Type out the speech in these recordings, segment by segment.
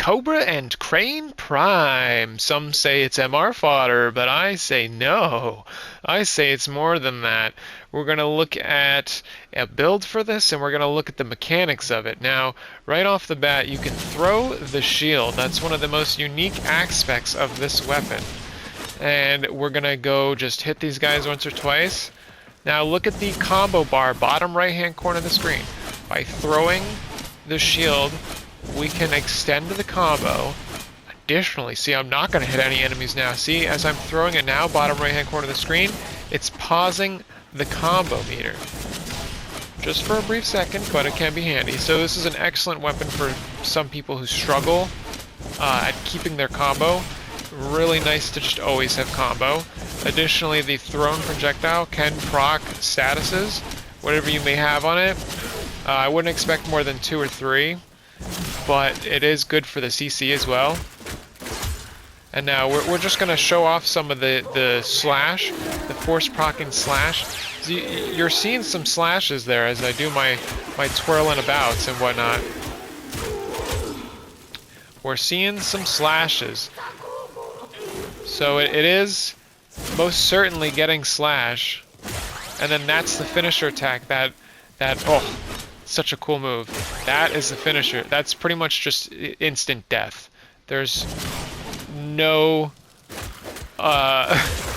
Cobra and Crane Prime. Some say it's MR fodder, but I say no. I say it's more than that. We're going to look at a build for this, and we're going to look at the mechanics of it. Now, right off the bat, you can throw the shield. That's one of the most unique aspects of this weapon. And we're going to go just hit these guys once or twice. Now look at the combo bar, bottom right-hand corner of the screen. By throwing the shield, we can extend the combo. Additionally, see, I'm not going to hit any enemies now. See, as I'm throwing it now, bottom right-hand corner of the screen, it's pausing the combo meter. Just for a brief second, but it can be handy. So this is an excellent weapon for some people who struggle at keeping their combo. Really nice to just always have combo. Additionally, the thrown projectile can proc statuses, whatever you may have on it. I wouldn't expect more than 2 or 3. But it is good for the CC as well. And now we're just going to show off some of the slash, the force procking slash. So you're seeing some slashes there as I do my twirling abouts and whatnot. We're seeing some slashes. So it is most certainly getting slash. And then that's the finisher attack that oh, such a cool move. That is the finisher. That's pretty much just instant death. There's no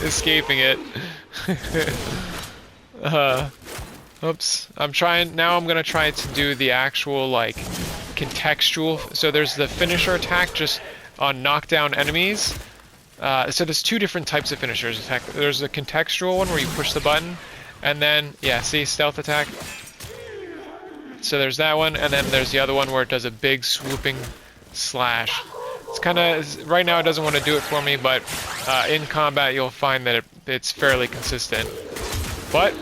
escaping it. Oops. I'm gonna try to do the actual like contextual. So there's the finisher attack just on knockdown enemies. So there's 2 different types of finishers attack. There's the contextual one where you push the button, and then yeah, see, stealth attack. So there's that one, and then there's the other one where it does a big swooping slash. It's kind of, right now it doesn't want to do it for me, but in combat you'll find that it's fairly consistent. But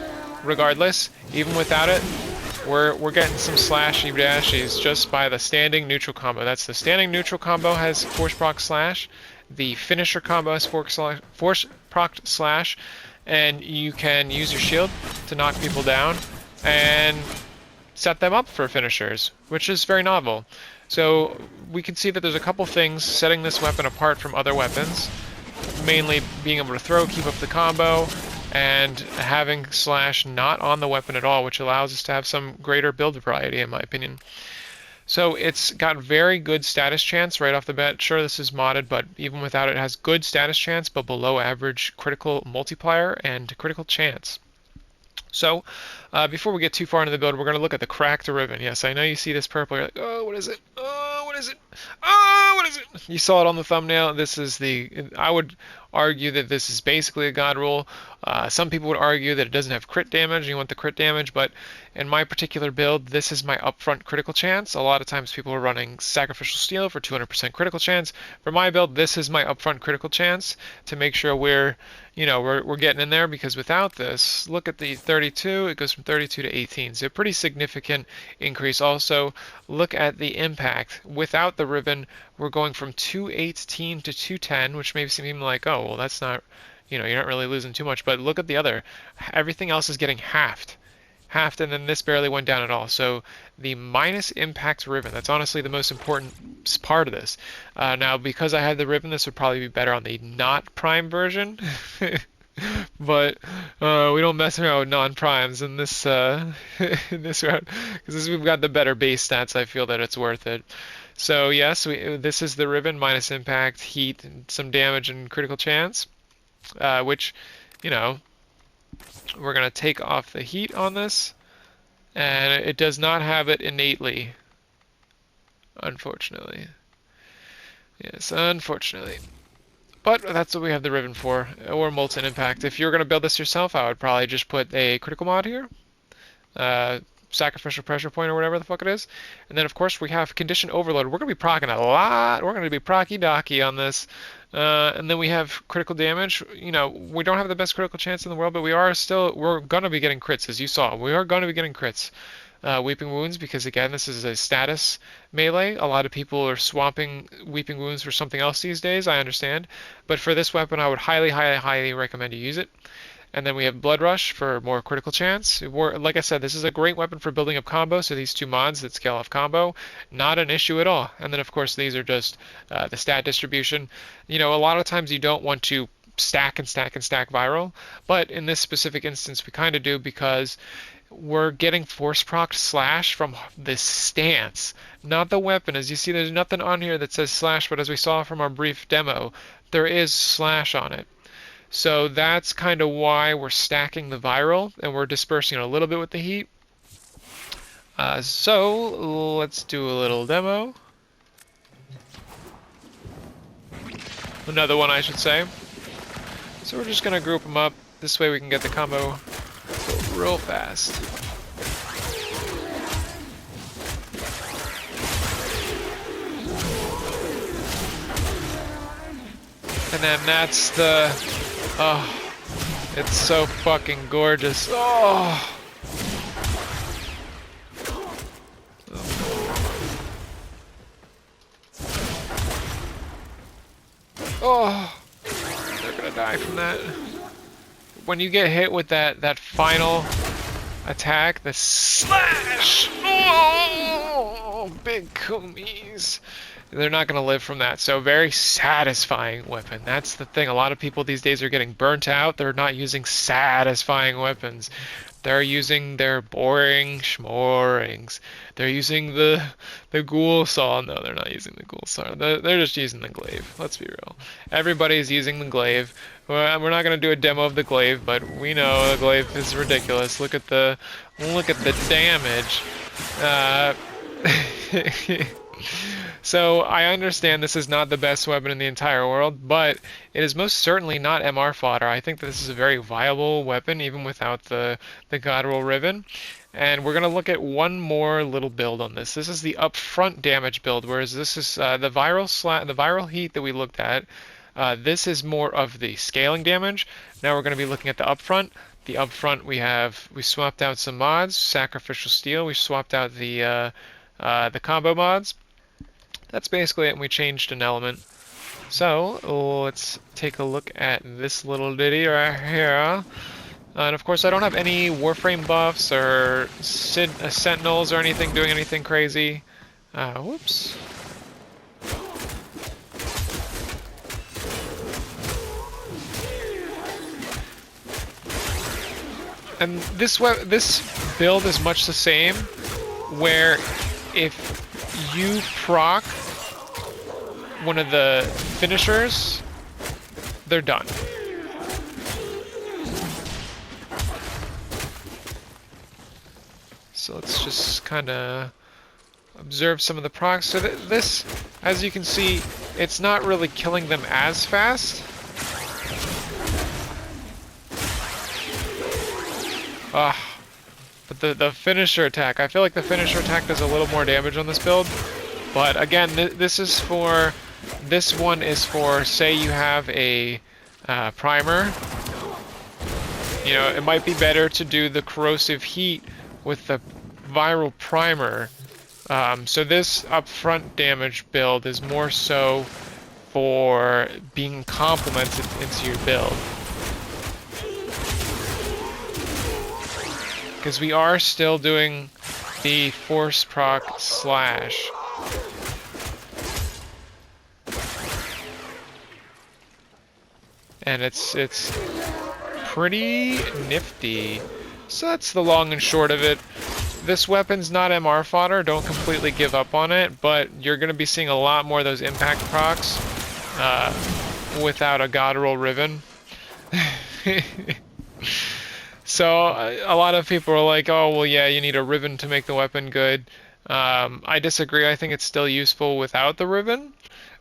regardless, even without it, we're getting some slashy dashies just by the standing neutral combo. That's the standing neutral combo has force proc slash. The finisher combo has force proc slash, and you can use your shield to knock people down and set them up for finishers, which is very novel. So we can see that there's a couple things setting this weapon apart from other weapons, mainly being able to throw, keep up the combo, and having slash not on the weapon at all, which allows us to have some greater build variety in my opinion. So it's got very good status chance right off the bat. Sure, this is modded, but even without it, it has good status chance, but below average critical multiplier and critical chance. So, before we get too far into the build, we're going to look at the cracked ribbon. Yes, I know you see this purple. You're like, oh, what is it? Oh, what is it? Oh, what is it? You saw it on the thumbnail. This is I would argue that this is basically a god rule. Some people would argue that it doesn't have crit damage. You want the crit damage, but in my particular build, this is my upfront critical chance. A lot of times people are running Sacrificial Steel for 200% critical chance. For my build, this is my upfront critical chance to make sure we're getting in there, because without this, look at the 32, it goes from 32 to 18. So a pretty significant increase. Also, look at the impact. Without the ribbon, we're going from 218 to 210, which may seem like, oh, well, that's not, you're not really losing too much. But look at the other. Everything else is getting halved. And then this barely went down at all. So the minus impact ribbon, that's honestly the most important part of this. Now, because I had the ribbon, this would probably be better on the not prime version. But we don't mess around with non-primes in this in this route, because we've got the better base stats. I feel that it's worth it. So yes, this is the ribbon, minus impact, heat, and some damage and critical chance, which, we're going to take off the heat on this, and it does not have it innately, unfortunately. Yes, unfortunately. But that's what we have the ribbon for, or molten impact. If you're going to build this yourself, I would probably just put a critical mod here, sacrificial pressure point or whatever the fuck it is. And then of course we have condition overload. We're going to be procking a lot. We're going to be procky-docky on this. And then we have critical damage. We don't have the best critical chance in the world, but we're going to be getting crits, as you saw. We are going to be getting crits. Weeping Wounds, because again, this is a status melee. A lot of people are swapping Weeping Wounds for something else these days, I understand. But for this weapon, I would highly, highly, highly recommend you use it. And then we have Blood Rush for more critical chance. Like I said, this is a great weapon for building up combo, so these two mods that scale off combo, not an issue at all. And then of course these are just the stat distribution. You know, a lot of times you don't want to stack and stack and stack viral, but in this specific instance we kind of do because we're getting force proc slash from this stance, not the weapon. As you see, there's nothing on here that says slash, but as we saw from our brief demo, there is slash on it. So that's kind of why we're stacking the viral and we're dispersing it a little bit with the heat. So let's do a little demo. Another one, I should say. So we're just going to group them up. This way we can get the combo real fast. And then that's the... Oh, it's so fucking gorgeous. Oh! Oh! They're gonna die from that. When you get hit with that final attack, the slash! Oh! Big kumis. They're not going to live from that. So very satisfying weapon. That's the thing. A lot of people these days are getting burnt out. They're not using satisfying weapons. They're using their boring schmorings. They're using the ghoul saw. No, they're not using the ghoul saw. They're just using the glaive. Let's be real. Everybody's using the glaive. We're not going to do a demo of the glaive, but we know the glaive is ridiculous. Look at the damage. So I understand this is not the best weapon in the entire world, but it is most certainly not MR fodder. I think that this is a very viable weapon, even without the Godroll Riven. And we're going to look at one more little build on this. This is the upfront damage build, whereas this is the viral heat that we looked at. This is more of the scaling damage. Now we're going to be looking at the upfront. The upfront we swapped out some mods, Sacrificial Steel. We swapped out the combo mods. That's basically it, and we changed an element. So let's take a look at this little ditty right here. And of course I don't have any Warframe buffs or Sentinels or anything doing anything crazy. Whoops. And this build is much the same, where if you proc one of the finishers, they're done. So let's just kind of observe some of the procs. So this, as you can see, it's not really killing them as fast. But the finisher attack, I feel like the finisher attack does a little more damage on this build. But again, this one is for, say you have a primer. You know, it might be better to do the corrosive heat with the viral primer. So this upfront damage build is more so for being complemented into your build. Because we are still doing the force proc slash. And it's pretty nifty. So that's the long and short of it. This weapon's not MR fodder, don't completely give up on it, but you're going to be seeing a lot more of those impact procs without a Godroll Riven. So a lot of people are like, oh, well, yeah, you need a Riven to make the weapon good. I disagree. I think it's still useful without the Riven.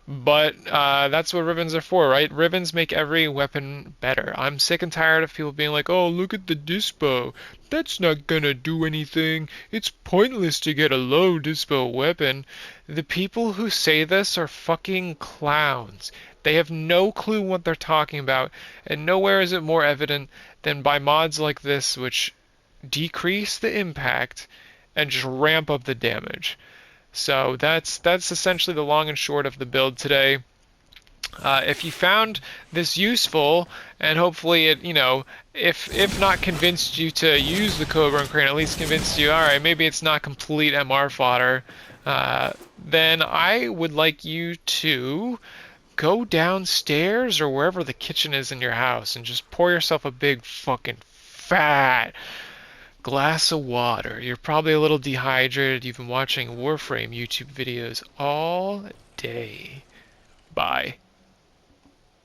But that's what Rivens are for, right? Rivens make every weapon better. I'm sick and tired of people being like, oh, look at the dispo. That's not gonna do anything. It's pointless to get a low dispo weapon. The people who say this are fucking clowns. They have no clue what they're talking about, and nowhere is it more evident than by mods like this, which decrease the impact and just ramp up the damage. So that's essentially the long and short of the build today. If you found this useful, and hopefully it, if not convinced you to use the Cobra and Crane, at least convinced you, all right, maybe it's not complete MR fodder, then I would like you to go downstairs or wherever the kitchen is in your house and just pour yourself a big fucking fat glass of water. You're probably a little dehydrated. You've been watching Warframe YouTube videos all day. Bye.